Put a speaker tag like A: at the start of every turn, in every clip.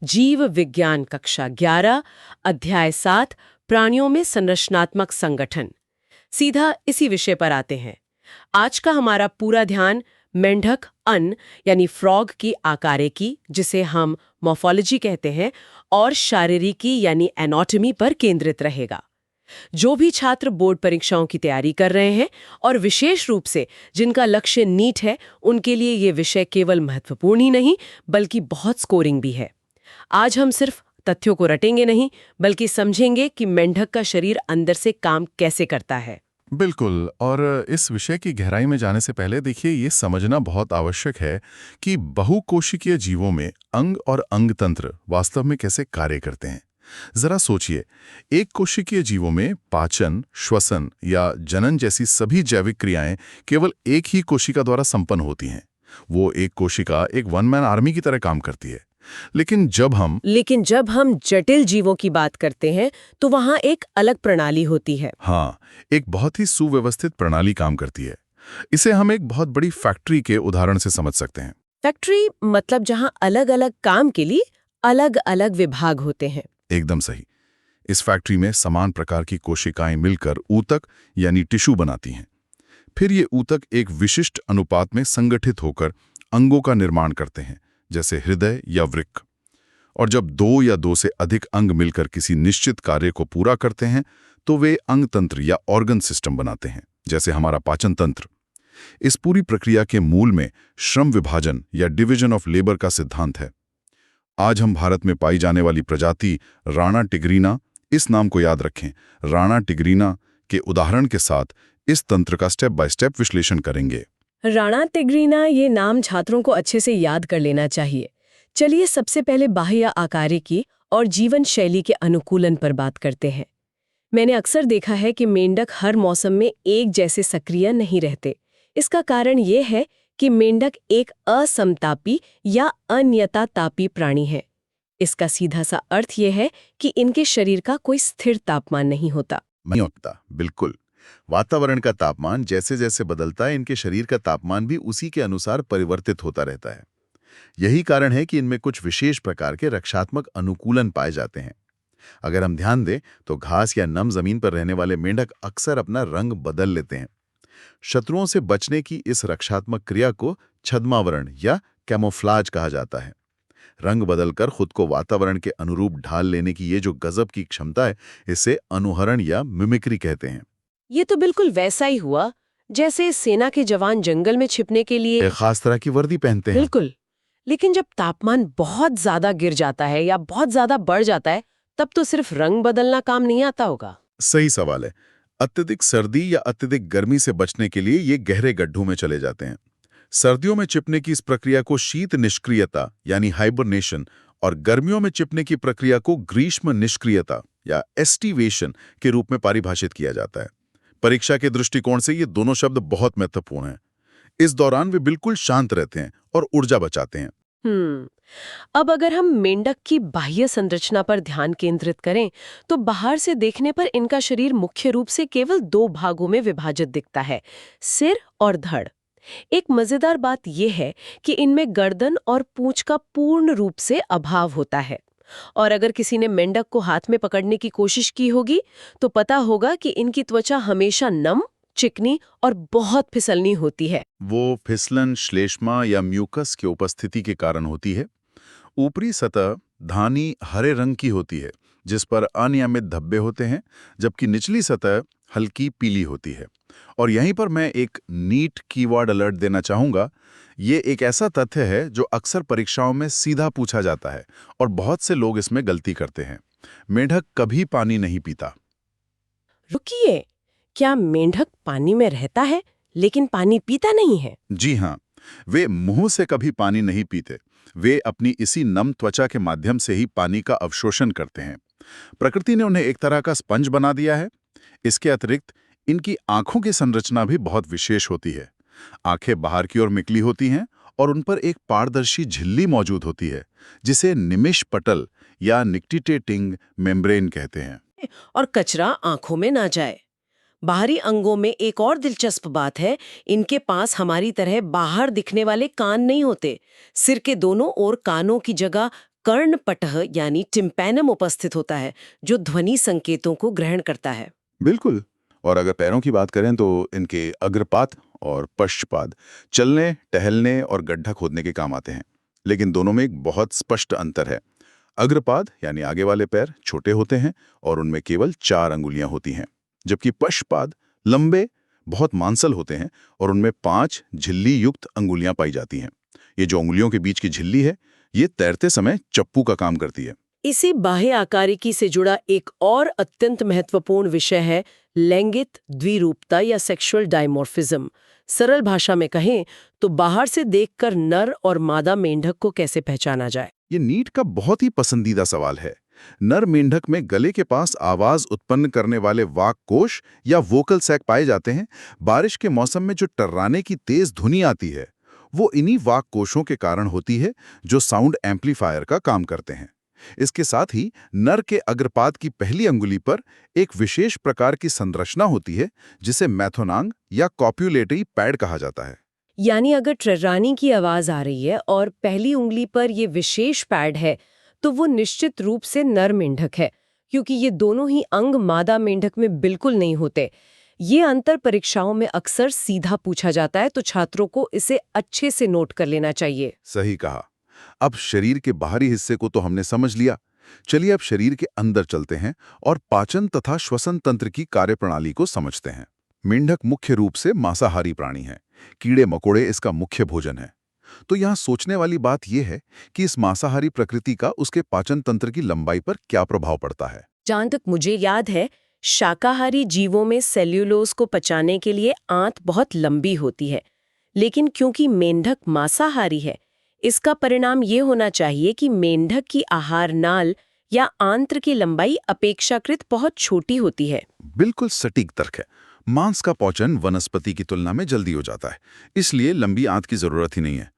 A: जीव विज्ञान कक्षा 11 अध्याय 7 प्राणियों में संरचनात्मक संगठन। सीधा इसी विषय पर आते हैं। आज का हमारा पूरा ध्यान मेंढक अन्न यानी फ्रॉग की आकारिकी, जिसे हम मॉर्फोलॉजी कहते हैं, और शारीरिकी यानी एनाटॉमी पर केंद्रित रहेगा। जो भी छात्र बोर्ड परीक्षाओं की तैयारी कर रहे हैं और विशेष रूप से जिनका लक्ष्य नीट है, उनके लिए ये विषय केवल महत्वपूर्ण ही नहीं बल्कि बहुत स्कोरिंग भी है। आज हम सिर्फ तथ्यों को रटेंगे नहीं, बल्कि समझेंगे कि मेंढक का शरीर अंदर से काम कैसे करता है।
B: बिल्कुल। और इस विषय की गहराई में जाने से पहले देखिए, ये समझना बहुत आवश्यक है कि बहुकोशिकीय जीवों में अंग और अंग तंत्र वास्तव में कैसे कार्य करते हैं। जरा सोचिए, एक कोशिकीय जीवों में पाचन, श्वसन या जनन जैसी सभी जैविक क्रियाएं केवल एक ही कोशिका द्वारा संपन्न होती हैं। वो एक कोशिका एक वन मैन आर्मी की तरह काम करती है। लेकिन जब हम
A: जटिल जीवों की बात करते हैं तो वहां एक अलग प्रणाली होती है।
B: हाँ, एक बहुत ही सुव्यवस्थित प्रणाली काम करती है। इसे हम एक बहुत बड़ी फैक्ट्री के उदाहरण से समझ सकते हैं।
A: फैक्ट्री मतलब जहां अलग अलग काम के लिए अलग अलग विभाग होते हैं।
B: एकदम सही। इस फैक्ट्री में समान प्रकार की कोशिकाएं मिलकर ऊतक यानी टिश्यू बनाती हैं। फिर ये ऊतक एक विशिष्ट अनुपात में संगठित होकर अंगों का निर्माण करते हैं, जैसे हृदय या वृक्क। और जब दो या दो से अधिक अंग मिलकर किसी निश्चित कार्य को पूरा करते हैं तो वे अंग तंत्र या ऑर्गन सिस्टम बनाते हैं, जैसे हमारा पाचन तंत्र। इस पूरी प्रक्रिया के मूल में श्रम विभाजन या डिवीजन ऑफ लेबर का सिद्धांत है। आज हम भारत में पाई जाने वाली प्रजाति राणा टिग्रीना, इस नाम को याद रखें, राणा टिग्रीना के उदाहरण के साथ इस तंत्र का स्टेप बाय स्टेप विश्लेषण करेंगे।
A: राणा टिग्रीना, ये नाम छात्रों को अच्छे से याद कर लेना चाहिए। चलिए सबसे पहले बाह्य आकारिकी और जीवन शैली के अनुकूलन पर बात करते हैं। मैंने अक्सर देखा है कि मेंढक हर मौसम में एक जैसे सक्रिय नहीं रहते। इसका कारण ये है कि मेंढक एक असमतापी या अनियतातापी प्राणी है। इसका सीधा सा अर्थ ये है कि इनके शरीर का कोई स्थिर तापमान नहीं होता।
B: बिल्कुल। वातावरण का तापमान जैसे जैसे बदलता है, इनके शरीर का तापमान भी उसी के अनुसार परिवर्तित होता रहता है। यही कारण है कि इनमें कुछ विशेष प्रकार के रक्षात्मक अनुकूलन पाए जाते हैं। अगर हम ध्यान दें तो घास या नम जमीन पर रहने वाले मेंढक अक्सर अपना रंग बदल लेते हैं। शत्रुओं से बचने की इस रक्षात्मक क्रिया को छद्मावरण या कैमोफ्लाज कहा जाता है। रंग बदलकर खुद को वातावरण के अनुरूप ढाल लेने की ये जो गजब की क्षमता है, इसे अनुहरण या मिमिक्री कहते हैं।
A: ये तो बिल्कुल वैसा ही हुआ जैसे सेना के जवान जंगल में छिपने के लिए
B: एक खास तरह की वर्दी पहनते हैं।
A: बिल्कुल। लेकिन जब तापमान बहुत ज्यादा गिर जाता है या बहुत ज्यादा बढ़ जाता है, तब तो सिर्फ रंग बदलना काम नहीं आता होगा।
B: सही सवाल है। अत्यधिक सर्दी या अत्यधिक गर्मी से बचने के लिए ये गहरे गड्ढों में चले जाते हैं। सर्दियों में चिपने की इस प्रक्रिया को शीत निष्क्रियता यानी हाइबरनेशन और गर्मियों में चिपने की प्रक्रिया को ग्रीष्म निष्क्रियता या एस्टिवेशन के रूप में परिभाषित किया जाता है। परीक्षा के दृष्टिकोण से ये दोनों शब्द बहुत महत्वपूर्ण हैं। इस दौरान वे बिल्कुल शांत रहते हैं और ऊर्जा बचाते हैं।
A: अब अगर हम मेंढक की बाह्य संरचना पर ध्यान केंद्रित करें तो बाहर से देखने पर इनका शरीर मुख्य रूप से केवल दो भागों में विभाजित दिखता है, सिर और धड़। एक मजेदार बात यह है कि इनमें गर्दन और पूंछ का पूर्ण रूप से अभाव होता है। और अगर किसी ने मेंढक को हाथ में पकड़ने की कोशिश की होगी तो पता होगा कि इनकी त्वचा हमेशा नम, चिकनी और बहुत फिसलनी होती है।
B: वो फिसलन श्लेष्मा या म्यूकस की उपस्थिति के कारण होती है। ऊपरी सतह धानी हरे रंग की होती है, जिस पर अनियमित धब्बे होते हैं, जबकि निचली सतह हल्की पीली होती है। और यहीं पर मैं एक नीट कीवर्ड अलर्ट देना चाहूंगा। ये एक ऐसा तथ्य है जो अक्सर परीक्षाओं में सीधा पूछा जाता है और बहुत से लोग इसमें गलती करते हैं। मेंढक कभी पानी नहीं पीता।
A: रुकिए, क्या मेंढक पानी में रहता है लेकिन पानी पीता नहीं है?
B: जी हाँ, वे मुंह से कभी पानी नहीं पीते। वे अपनी इसी नम त्वचा के माध्यम से ही पानी का अवशोषण करते हैं। प्रकृति ने उन्हें एक तरह का स्पंज बना दिया है। इसके अतिरिक्त इनकी आंखों की संरचना भी बहुत विशेष होती है। आंखें बाहर की ओर निकली होती हैं और उन पर एक पारदर्शी झिल्ली मौजूद होती है, जिसे निमिष पटल या निक्टिटेटिंग मेम्ब्रेन कहते हैं।
A: और कचरा आंखों में ना जाए। बाहरी अंगों में एक और दिलचस्प बात है, इनके पास हमारी तरह बाहर दिखने वाले कान नहीं होते। सिर के दोनों ओर कानों की जगह कर्णपटह यानी टिम्पैनम उपस्थित होता है, जो ध्वनि संकेतों को ग्रहण करता है।
B: बिल्कुल। और अगर पैरों की बात करें तो इनके अग्रपाद और पश्चपाद चलने, टहलने और गड्ढा खोदने के काम आते हैं। लेकिन दोनों में एक बहुत स्पष्ट अंतर है। अग्रपाद यानी आगे वाले पैर छोटे होते हैं और उनमें केवल 4 अंगुलियां होती हैं, जबकि पश्चपाद लंबे, बहुत मांसल होते हैं और उनमें 5 झिल्ली युक्त अंगुलियां पाई जाती हैं। ये जो अंगुलियों के बीच की झिल्ली है, ये तैरते समय चप्पू का काम करती है।
A: इसी बाह्य आकारिकी से जुड़ा एक और अत्यंत महत्वपूर्ण विषय है लैंगिक द्विरूपता या सेक्सुअल डायमॉर्फिज्म। सरल भाषा में कहें तो बाहर से देखकर नर और मादा मेंढक को कैसे पहचाना जाए।
B: ये नीट का बहुत ही पसंदीदा सवाल है। नर मेंढक में गले के पास आवाज उत्पन्न करने वाले वाक कोश या वोकल सैक पाए जाते हैं। बारिश के मौसम में जो टर्राने की तेज धुनी आती है, वो इन्हीं वाक कोशों के कारण होती है, जो साउंड एम्पलीफायर का काम करते हैं। इसके साथ ही नर के अग्रपाद की पहली अंगुली पर एक विशेष प्रकार की संरचना होती है, जिसे मैथोनांग या कॉप्युलेटरी पैड कहा जाता है।
A: यानी अगर ट्रर्रानी की आवाज आ रही है और पहली उंगली पर ये विशेष पैड है, तो वो निश्चित रूप से नर मेंढक है, क्योंकि ये दोनों ही अंग मादा मेंढक में बिल्कुल नहीं होते। ये अंतर परीक्षाओं में अक्सर सीधा पूछा जाता है, तो छात्रों को इसे अच्छे से नोट कर लेना चाहिए।
B: सही कहा। अब शरीर के बाहरी हिस्से को तो हमने समझ लिया। चलिए अब शरीर के अंदर चलते हैं और पाचन तथा श्वसन तंत्र की कार्यप्रणाली को समझते हैं। मेंढक मुख्य रूप से मांसाहारी प्राणी है। कीड़े मकोड़े इसका मुख्य भोजन है। तो यहाँ सोचने वाली बात यह है कि इस मांसाहारी प्रकृति का उसके पाचन तंत्र की लंबाई पर क्या प्रभाव पड़ता है।
A: जहां तक मुझे याद है, शाकाहारी जीवों में सेल्यूलोज को पचाने के लिए आंत बहुत लंबी होती है, लेकिन क्योंकि मेंढक मांसाहारी है, इसका परिणाम ये होना चाहिए कि मेंढक की आहार नाल या आंत्र की लंबाई अपेक्षाकृत बहुत छोटी होती है।
B: बिल्कुल सटीक तर्क है। मांस का पाचन वनस्पति की तुलना में जल्दी हो जाता है, इसलिए लंबी आंत की जरूरत ही नहीं है।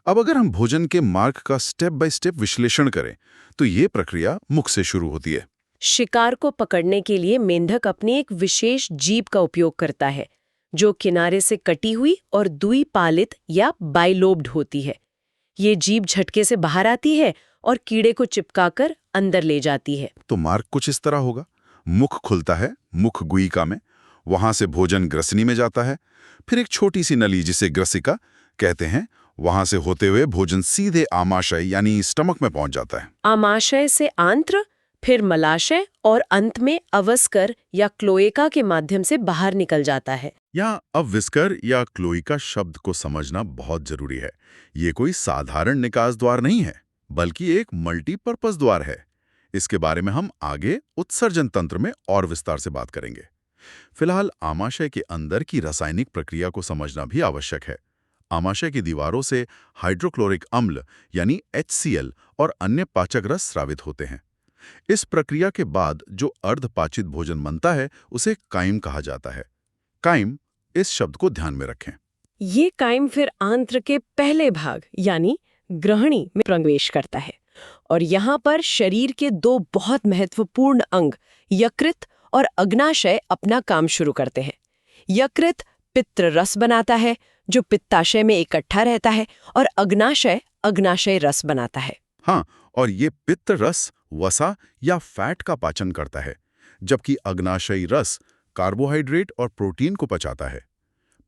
B: अब अगर हम भोजन के मार्ग का स्टेप बाय स्टेप विश्लेषण करें, तो ये प्रक्रिया मुख से शुरू होती है।
A: शिकार को पकड़ने के लिए मेंढक अपनी एक विशेष जीभ का उपयोग करता है, जो किनारे से कटी हुई और द्विपालित या बाइलोब्ड होती है। ये जीभ झटके से बाहर आती है और कीड़े को चिपकाकर अंदर ले जाती है।
B: तो मार्ग कुछ इस तरह होगा। मुख खुलता है, मुख गुहिका में, वहां से भोजन ग्रसनी में जाता है, फिर एक छोटी सी नली जिसे ग्रसिका कहते हैं, वहां से होते हुए भोजन सीधे आमाशय यानी स्टमक में पहुंच जाता है।
A: आमाशय से आंत्र, फिर मलाशय और अंत में अवस्कर या क्लोएका के माध्यम से बाहर निकल जाता है।
B: यहाँ अविस्कर या क्लोइका शब्द को समझना बहुत जरूरी है। ये कोई साधारण निकास द्वार नहीं है, बल्कि एक मल्टीपर्पज द्वार है। इसके बारे में हम आगे उत्सर्जन तंत्र में और विस्तार से बात करेंगे। फिलहाल आमाशय के अंदर की रासायनिक प्रक्रिया को समझना भी आवश्यक है। आमाशय की दीवारों से हाइड्रोक्लोरिक अम्ल यानी HCl और अन्य पाचक रस स्रावित होते हैं। इस प्रक्रिया के बाद जो अर्धपाचित भोजन बनता है, उसे काइम कहा जाता है। काइम, इस शब्द को ध्यान में रखें।
A: ये काइम फिर आंत्र के पहले भाग यानी ग्रहणी में प्रवेश करता है और यहाँ पर शरीर के दो बहुत महत्वपूर्ण अंग यकृत और अग्नाशय अपना काम शुरू करते हैं। यकृत पित्त रस बनाता है, जो पित्ताशय में इकट्ठा रहता है, और अग्नाशय अग्नाशय रस बनाता है।
B: हाँ, और ये पित्त रस वसा या फैट का पाचन करता है, जबकि अग्नाशयी रस कार्बोहाइड्रेट और प्रोटीन को पचाता है।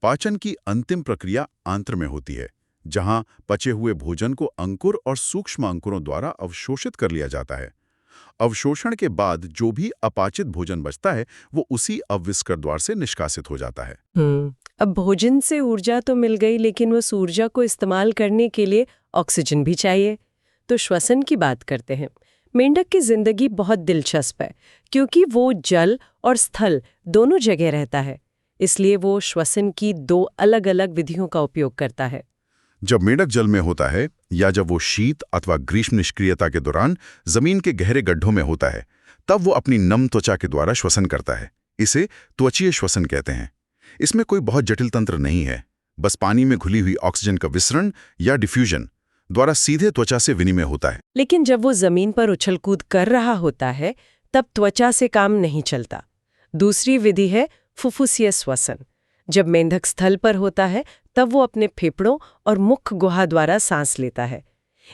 B: पाचन की अंतिम प्रक्रिया आंत्र में होती है, जहां पचे हुए भोजन को अंकुर और सूक्ष्म अंकुरों द्वारा अवशोषित कर लिया जाता है। अवशोषण के बाद जो भी अपाचित भोजन बचता है, वो उसी अविस्कर द्वार से निष्कासित हो जाता है।
A: अब भोजन से ऊर्जा तो मिल गई, लेकिन उस ऊर्जा को इस्तेमाल करने के लिए ऑक्सीजन भी चाहिए। तो श्वसन की बात करते हैं। मेंढक की जिंदगी बहुत दिलचस्प है, क्योंकि वो जल और स्थल दोनों जगह रहता है। इसलिए वो श्वसन की दो अलग अलग विधियों का उपयोग करता है।
B: जब मेंढक जल में होता है या जब वो शीत अथवा ग्रीष्म निष्क्रियता के दौरान जमीन के गहरे गड्ढों में होता है, तब वो अपनी नम त्वचा के द्वारा श्वसन करता है। इसे त्वचीय श्वसन कहते हैं। इसमें कोई बहुत जटिल तंत्र नहीं है, बस पानी में घुली हुई ऑक्सीजन का विसरण या डिफ्यूजन द्वारा सीधे त्वचा से विनिमय होता है।
A: लेकिन जब वो जमीन पर उछल कूद कर रहा होता है, तब त्वचा से काम नहीं चलता। दूसरी विधि है फुफ्फुसीय श्वसन। जब मेंढक स्थल पर होता है, तब वो अपने फेफड़ों और मुख गुहा द्वारा सांस लेता है।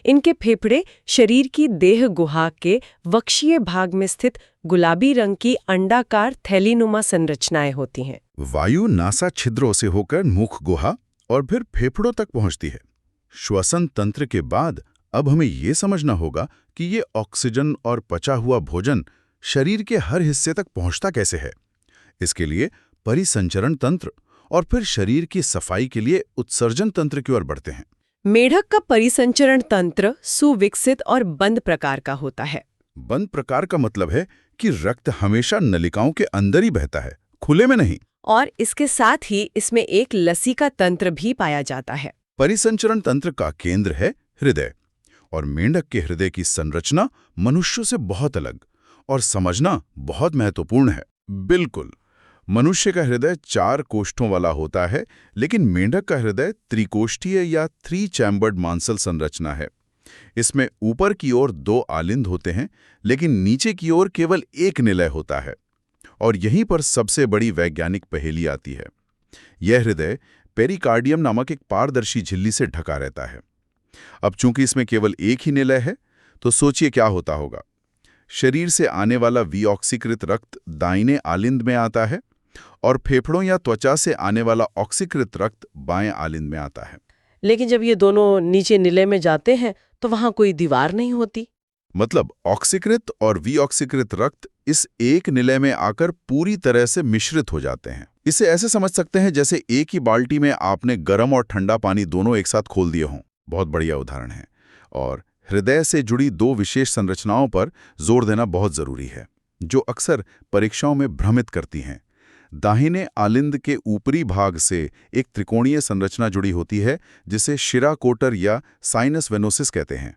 A: इनके फेफड़े शरीर की देह गुहा के वक्षीय भाग में स्थित गुलाबी रंग की अंडाकार थैलीनुमा संरचनाएं होती हैं।
B: वायु नासा छिद्रों से होकर मुख गुहा और फिर फेफड़ों तक पहुंचती है। श्वसन तंत्र के बाद अब हमें ये समझना होगा कि ये ऑक्सीजन और पचा हुआ भोजन शरीर के हर हिस्से तक पहुंचता कैसे है। इसके लिए परिसंचरण तंत्र और फिर शरीर की सफाई के लिए उत्सर्जन तंत्र की ओर बढ़ते हैं।
A: मेढक का परिसंचरण तंत्र सुविकसित और बंद प्रकार का होता है।
B: बंद प्रकार का मतलब है कि रक्त हमेशा नलिकाओं के अंदर ही बहता है, खुले में नहीं।
A: और इसके साथ ही इसमें एक लसिका तंत्र भी पाया जाता है।
B: परिसंचरण तंत्र का केंद्र है हृदय, और मेंढक के हृदय की संरचना मनुष्यों से बहुत अलग और समझना बहुत महत्वपूर्ण है। बिल्कुल, मनुष्य का हृदय 4 कोष्ठों वाला होता है, लेकिन मेंढक का हृदय त्रिकोष्ठीय या 3 चैम्बर्ड मांसल संरचना है। इसमें ऊपर की ओर 2 आलिंद होते हैं, लेकिन नीचे की ओर केवल एक निलय होता है। और यहीं पर सबसे बड़ी वैज्ञानिक पहेली आती है। यह हृदय पेरिकार्डियम नामक एक पारदर्शी झिल्ली से ढका रहता है। अब चूंकि इसमें केवल एक ही निलय है, तो सोचिए क्या होता होगा। शरीर से आने वाला विऑक्सीकृत रक्त दाहिने आलिंद में आता है और फेफड़ों या त्वचा से आने वाला ऑक्सीकृत रक्त बाएं आलिंद में आता है।
A: लेकिन जब ये दोनों नीचे निलय में जाते हैं तो वहां कोई दीवार नहीं होती।
B: मतलब ऑक्सीकृत और विऑक्सीकृत रक्त इस एक निलय में आकर पूरी तरह से मिश्रित हो जाते हैं। इसे ऐसे समझ सकते हैं जैसे एक ही बाल्टी में आपने गर्म और ठंडा पानी दोनों एक साथ खोल दिए हों। बहुत बढ़िया उदाहरण है। और हृदय से जुड़ी 2 विशेष संरचनाओं पर जोर देना बहुत जरूरी है, जो अक्सर परीक्षाओं में भ्रमित करती हैं। दाहिने आलिंद के ऊपरी भाग से एक त्रिकोणीय संरचना जुड़ी होती है, जिसे शिरा कोटर या साइनस वेनोसिस कहते हैं।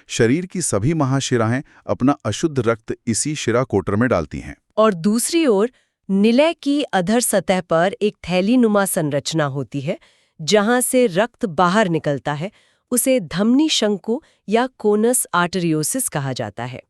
B: शरीर की सभी महाशिराएं अपना अशुद्ध रक्त इसी शिरा कोटर में डालती हैं।
A: और दूसरी ओर निलय की अधर सतह पर एक थैलीनुमा संरचना होती है, जहां से रक्त बाहर निकलता है। उसे धमनी शंकु या कोनस आर्टेरियोसिस कहा जाता है।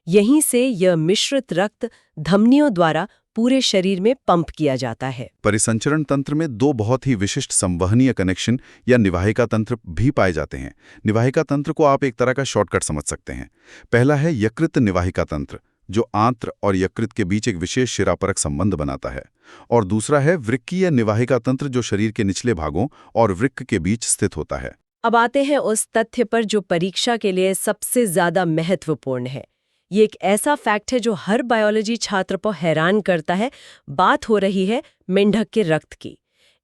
A: यहीं से यह मिश्रित रक्त धमनियों द्वारा पूरे शरीर में पंप किया जाता है।
B: परिसंचरण तंत्र में 2 बहुत ही विशिष्ट संवहनीय कनेक्शन या निवाहिका तंत्र भी पाए जाते हैं। निवाहिका तंत्र को आप एक तरह का शॉर्टकट समझ सकते हैं। पहला है यकृत निवाहिका तंत्र, जो आंत्र और यकृत के बीच एक विशेष शिरापरक संबंध बनाता है। और दूसरा है वृक्कीय निवाहिका तंत्र, जो शरीर के निचले भागों और वृक्क के बीच स्थित होता है।
A: अब आते हैं उस तथ्य पर जो परीक्षा के लिए सबसे ज्यादा महत्वपूर्ण है। ये एक ऐसा फैक्ट है जो हर बायोलॉजी छात्र को हैरान करता है। बात हो रही है मेंढक के रक्त की।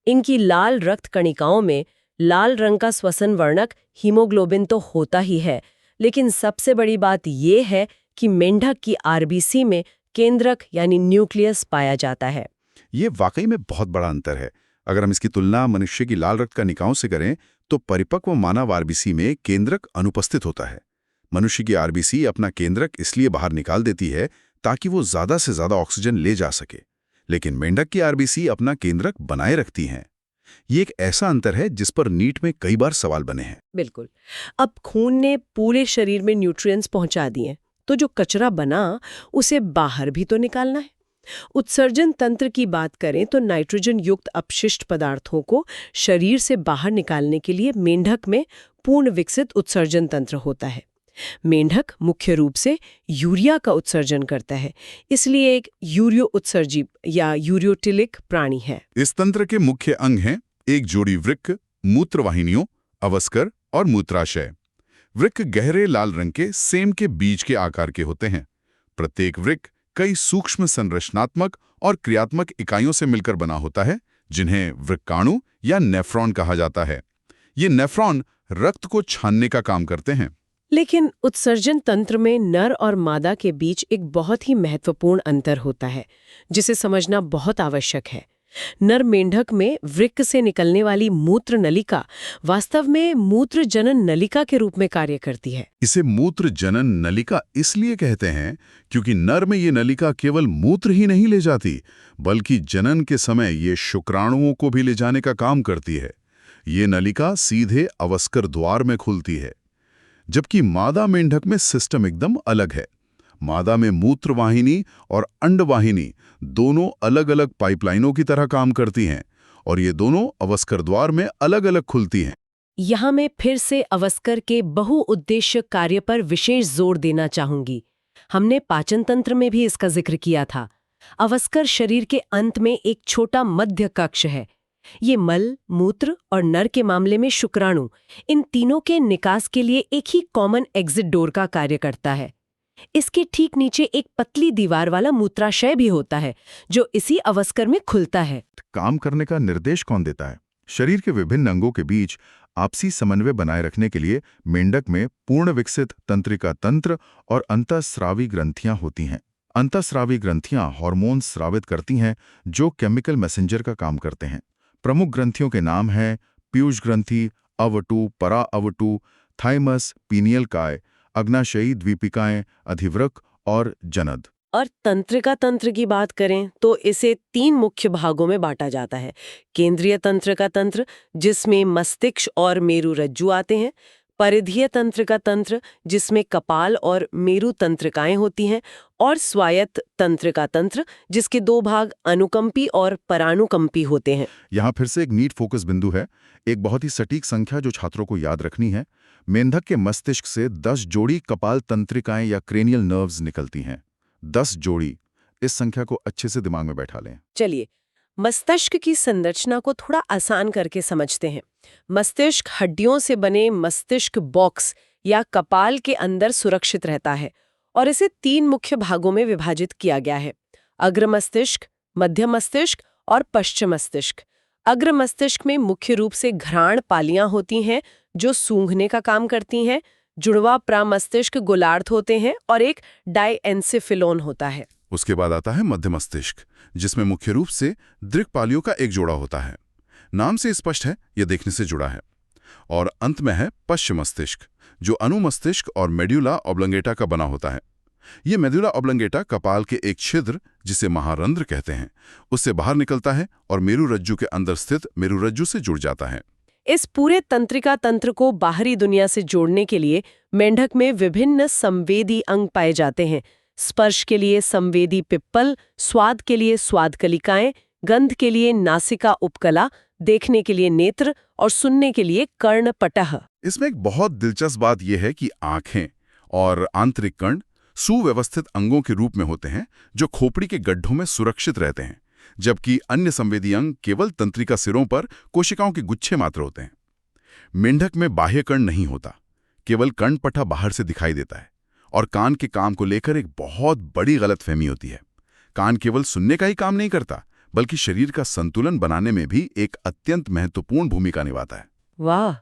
A: इनकी लाल रक्त कणिकाओं में लाल रंग का श्वसन वर्णक हीमोग्लोबिन तो होता ही है, लेकिन सबसे बड़ी बात यह है कि मेंढक की आरबीसी में केंद्रक यानी न्यूक्लियस पाया जाता है।
B: ये वाकई में बहुत बड़ा अंतर है। अगर हम इसकी तुलना मनुष्य की लाल रक्त कणिकाओं से करें, तो परिपक्व मानव आरबीसी में केंद्रक अनुपस्थित होता है। मनुष्य की आरबीसी अपना केंद्रक इसलिए बाहर निकाल देती है ताकि वो ज्यादा से ज्यादा ऑक्सीजन ले जा सके, लेकिन मेंढक की आरबीसी अपना केंद्रक बनाए रखती हैं। ये एक ऐसा अंतर है जिस पर नीट में कई बार सवाल बने हैं।
A: बिल्कुल। अब खून ने पूरे शरीर में न्यूट्रिएंट्स पहुंचा दिए, तो जो कचरा बना उसे बाहर भी तो निकालना है। उत्सर्जन तंत्र की बात करें तो नाइट्रोजन युक्त अपशिष्ट पदार्थों को शरीर से बाहर निकालने के लिए मेंढक में पूर्ण विकसित उत्सर्जन तंत्र होता है। मेंढक मुख्य रूप से यूरिया का उत्सर्जन करता है, इसलिए एक यूरियो उत्सर्जी या यूरियोटिलिक प्राणी है।
B: इस तंत्र के मुख्य अंग हैं एक जोड़ी वृक्क, मूत्रवाहिनियों, अवस्कर और मूत्राशय। वृक्क गहरे लाल रंग के सेम के बीज के आकार के होते हैं। प्रत्येक वृक्क कई सूक्ष्म संरचनात्मक और क्रियात्मक इकाइयों से मिलकर बना होता है, जिन्हें वृक्काणु या नेफ्रॉन कहा जाता है। ये नेफ्रॉन रक्त को छानने का काम करते हैं।
A: लेकिन उत्सर्जन तंत्र में नर और मादा के बीच एक बहुत ही महत्वपूर्ण अंतर होता है, जिसे समझना बहुत आवश्यक है। नर मेंढक में वृक्क से निकलने वाली मूत्र नलिका वास्तव में मूत्र जनन नलिका के रूप में कार्य करती है।
B: इसे मूत्र जनन नलिका इसलिए कहते हैं क्योंकि नर में ये नलिका केवल मूत्र ही नहीं ले जाती, बल्कि जनन के समय ये शुक्राणुओं को भी ले जाने का काम करती है। ये नलिका सीधे अवस्कर द्वार में खुलती है, जबकि मादा मेंढक में सिस्टम एकदम अलग है। मादा में मूत्रवाहिनी और अंडवाहिनी दोनों अलग अलग पाइपलाइनों की तरह काम करती हैं, और ये दोनों अवस्कर द्वार में अलग अलग खुलती हैं।
A: यहाँ मैं फिर से अवस्कर के बहुउद्देश्य कार्य पर विशेष जोर देना चाहूंगी। हमने पाचन तंत्र में भी इसका जिक्र किया था। अवस्कर शरीर के अंत में एक छोटा मध्य कक्ष है। ये मल, मूत्र और नर के मामले में शुक्राणु, इन तीनों के निकास के लिए एक ही कॉमन एग्जिट डोर का कार्य करता है। इसके ठीक नीचे एक पतली दीवार वाला मूत्राशय भी होता है, जो इसी अवस्कर में खुलता है।
B: काम करने का निर्देश कौन देता है? शरीर के विभिन्न अंगों के बीच आपसी समन्वय बनाए रखने के लिए मेंढक में पूर्ण विकसित तंत्रिका तंत्र और अंतःस्रावी ग्रंथियां होती हैं। अंतःस्रावी ग्रंथियां हार्मोन स्रावित करती हैं, जो केमिकल मैसेंजर का काम करते हैं। प्रमुख ग्रंथियों के नाम हैं पीयूष ग्रंथि, अवटु, परा अवटु, थाइमस, पीनियल काय, अग्नाशयी द्वीपिकाएं, अधिवृक्क और जनद।
A: और तंत्रिका तंत्र की बात करें तो इसे 3 मुख्य भागों में बांटा जाता है। केंद्रीय तंत्रिका तंत्र, जिसमें मस्तिष्क और मेरुरज्जु आते हैं। परिधीय तंत्रिका तंत्र, जिसमें कपाल और मेरु तंत्रिकाएं होती हैं। और स्वायत्त तंत्रिका तंत्र, जिसके 2 भाग अनुकंपी और परानुकंपी होते हैं।
B: यहाँ फिर से एक नीट फोकस बिंदु है, एक बहुत ही सटीक संख्या जो छात्रों को याद रखनी है। मेंढक के मस्तिष्क से 10 जोड़ी कपाल तंत्रिकाएं या क्रेनियल नर्व्स निकलती हैं। 10 जोड़ी। इस संख्या को अच्छे से दिमाग में बैठा लें।
A: चलिए, मस्तिष्क की संरचना को थोड़ा आसान करके समझते हैं। मस्तिष्क हड्डियों से बने मस्तिष्क बॉक्स या कपाल के अंदर सुरक्षित रहता है और इसे 3 मुख्य भागों में विभाजित किया गया है: अग्र मस्तिष्क, मध्य मस्तिष्क और पश्चिम मस्तिष्क। अग्र मस्तिष्क में मुख्य रूप से घ्राण पालियां होती हैं जो सूंघने का काम करती हैं। जुड़वा प्रामस्तिष्क गोलार्ध होते हैं और एक डायएन्सेफिलोन होता है।
B: उसके बाद आता है मध्य मस्तिष्क, जिसमें मुख्य रूप से दृक्पालियों का एक जोड़ा होता है। नाम से स्पष्ट है, यह देखने से जुड़ा है। और अंत में है पश्चिम मस्तिष्क, जो अनुमस्तिष्क और मेड्यूला ऑब्लंगेटा का बना होता है। ये मेड्यूला ऑब्लंगेटा कपाल के एक छिद्र, जिसे महारंध्र कहते हैं, उससे बाहर निकलता है और मेरुरज्जु के अंदर स्थित मेरुरज्जु से जुड़ जाता है।
A: इस पूरे तंत्रिका तंत्र को बाहरी दुनिया से जोड़ने के लिए मेंढक में विभिन्न संवेदी अंग पाए जाते हैं। स्पर्श के लिए संवेदी पिप्पल, स्वाद के लिए स्वाद कलिकाएं, गंध के लिए नासिका उपकला, देखने के लिए नेत्र और सुनने के लिए कर्णपटह।
B: इसमें एक बहुत दिलचस्प बात यह है कि आंखें और आंतरिक कर्ण सुव्यवस्थित अंगों के रूप में होते हैं, जो खोपड़ी के गड्ढों में सुरक्षित रहते हैं, जबकि अन्य संवेदी अंग केवल तंत्रिका सिरों पर कोशिकाओं के गुच्छे मात्र होते हैं। मेंढक में बाह्य कर्ण नहीं होता, केवल कर्णपटह बाहर से दिखाई देता है। और कान के काम को लेकर एक बहुत बड़ी गलतफहमी होती है। कान केवल सुनने का ही काम नहीं करता, बल्कि शरीर का संतुलन बनाने में भी एक अत्यंत महत्वपूर्ण भूमिका निभाता है।
A: वाह,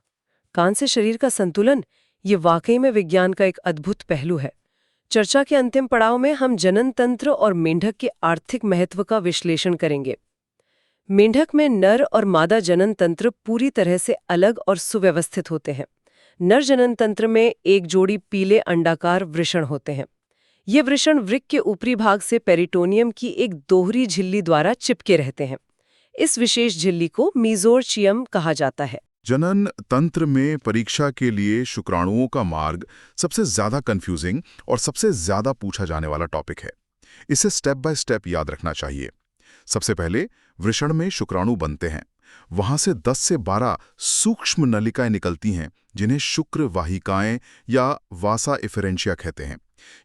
A: कान से शरीर का संतुलन, ये वाकई में विज्ञान का एक अद्भुत पहलू है। चर्चा के अंतिम पड़ाव में हम जनन तंत्र और मेंढक के आर्थिक महत्व का विश्लेषण करेंगे। मेंढक में नर और मादा जनन तंत्र पूरी तरह से अलग और सुव्यवस्थित होते हैं। नर जनन तंत्र में एक जोड़ी पीले अंडाकार वृषण होते हैं। ये वृषण वृक्क के ऊपरी भाग से पेरिटोनियम की एक दोहरी झिल्ली द्वारा चिपके रहते हैं। इस विशेष झिल्ली को मीजोरचियम कहा जाता है।
B: जनन तंत्र में परीक्षा के लिए शुक्राणुओं का मार्ग सबसे ज्यादा कंफ्यूजिंग और सबसे ज्यादा पूछा जाने वाला टॉपिक है। इसे स्टेप बाय स्टेप याद रखना चाहिए। सबसे पहले वृषण में शुक्राणु बनते हैं। वहां से 10 से 12 सूक्ष्म नलिकाएं निकलती हैं, जिन्हें शुक्र वाहिकाएं या वासा इफेरेंशिया कहते हैं।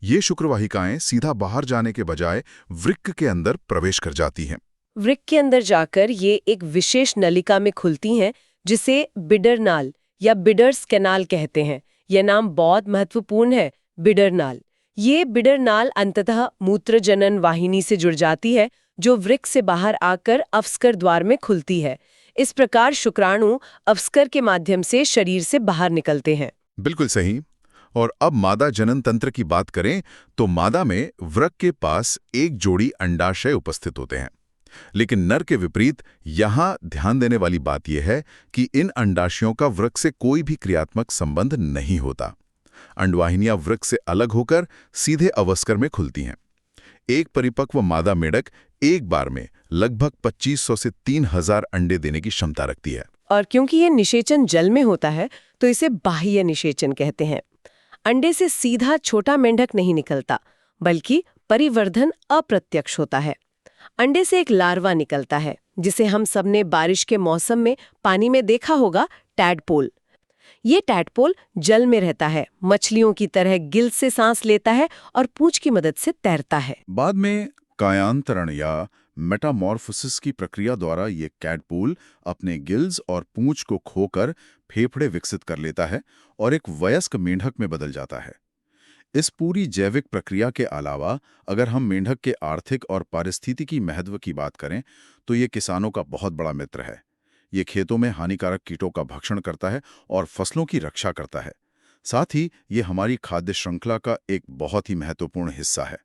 B: ये शुक्र वाहिकाएं सीधा बाहर जाने के बजाय वृक्क के अंदर प्रवेश कर जाती हैं।
A: वृक्क के अंदर जाकर ये एक विशेष नलिका में खुलती हैं, जिसे बिडर नाल या बिडर्स कैनाल कहते हैं। यह नाम बहुत महत्वपूर्ण है, बिडर नाल। ये बिडर नाल अंततः मूत्र जनन वाहिनी से जुड़ जाती है, जो वृक्क से बाहर आकर अवस्कर द्वार में खुलती है। इस प्रकार शुक्राणु अवस्कर के माध्यम से शरीर से बाहर निकलते हैं।
B: बिल्कुल सही। और अब मादा जनन तंत्र की बात करें तो मादा में वृक्क के पास एक जोड़ी अंडाशय उपस्थित होते हैं। लेकिन नर के विपरीत यहां ध्यान देने वाली बात यह है कि इन अंडाशयों का वृक्क से कोई भी क्रियात्मक संबंध नहीं होता। अंडवाहिनियां वृक्क से अलग होकर सीधे अवस्कर में खुलती हैं। एक परिपक्व मादा मेढक एक बार में लगभग 2500 से 3000 अंडे देने की क्षमता रखती है।
A: और क्योंकि ये निषेचन जल में होता है, तो इसे बाह्य निषेचन कहते हैं। अंडे से सीधा छोटा मेंढक नहीं निकलता, बल्कि परिवर्धन अप्रत्यक्ष होता है। अंडे से एक लार्वा निकलता है, जिसे हम सबने बारिश के मौसम में पानी में देखा होगा, टैडपोल। ये टैडपोल जल में रहता है, मछलियों की तरह गिल से सांस लेता है और पूंछ की मदद से तैरता है।
B: बाद में कायांतरण या मेटामॉर्फोसिस की प्रक्रिया द्वारा ये कैडपूल अपने गिल्स और पूंछ को खोकर फेफड़े विकसित कर लेता है और एक वयस्क मेंढक में बदल जाता है। इस पूरी जैविक प्रक्रिया के अलावा अगर हम मेंढक के आर्थिक और पारिस्थितिकी महत्व की बात करें तो ये किसानों का बहुत बड़ा मित्र है। ये खेतों में हानिकारक कीटों का भक्षण करता है और फसलों की रक्षा करता है। साथ ही ये हमारी खाद्य श्रृंखला का एक बहुत ही महत्वपूर्ण हिस्सा है।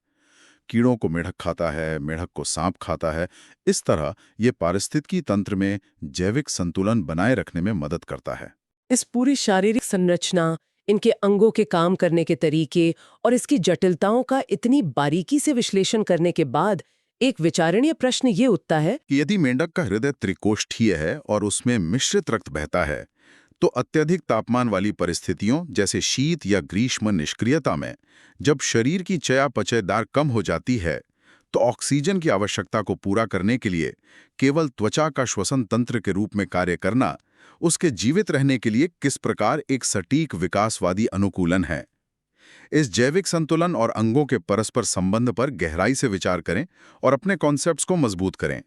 B: कीड़ों को मेढक खाता है, मेढक को सांप खाता है। इस तरह ये पारिस्थितिकी तंत्र में जैविक संतुलन बनाए रखने में मदद करता है।
A: इस पूरी शारीरिक संरचना, इनके अंगों के काम करने के तरीके और इसकी जटिलताओं का इतनी बारीकी से विश्लेषण करने के बाद एक विचारणीय प्रश्न ये उठता है
B: कि यदि मेंढक का हृदय त्रिकोष्ठीय है और उसमें मिश्रित रक्त बहता है, तो अत्यधिक तापमान वाली परिस्थितियों जैसे शीत या ग्रीष्म निष्क्रियता में जब शरीर की चयापचयदार कम हो जाती है, तो ऑक्सीजन की आवश्यकता को पूरा करने के लिए केवल त्वचा का श्वसन तंत्र के रूप में कार्य करना उसके जीवित रहने के लिए किस प्रकार एक सटीक विकासवादी अनुकूलन है। इस जैविक संतुलन और अंगों के परस्पर संबंध पर गहराई से विचार करें और अपने कॉन्सेप्ट्स को मजबूत करें।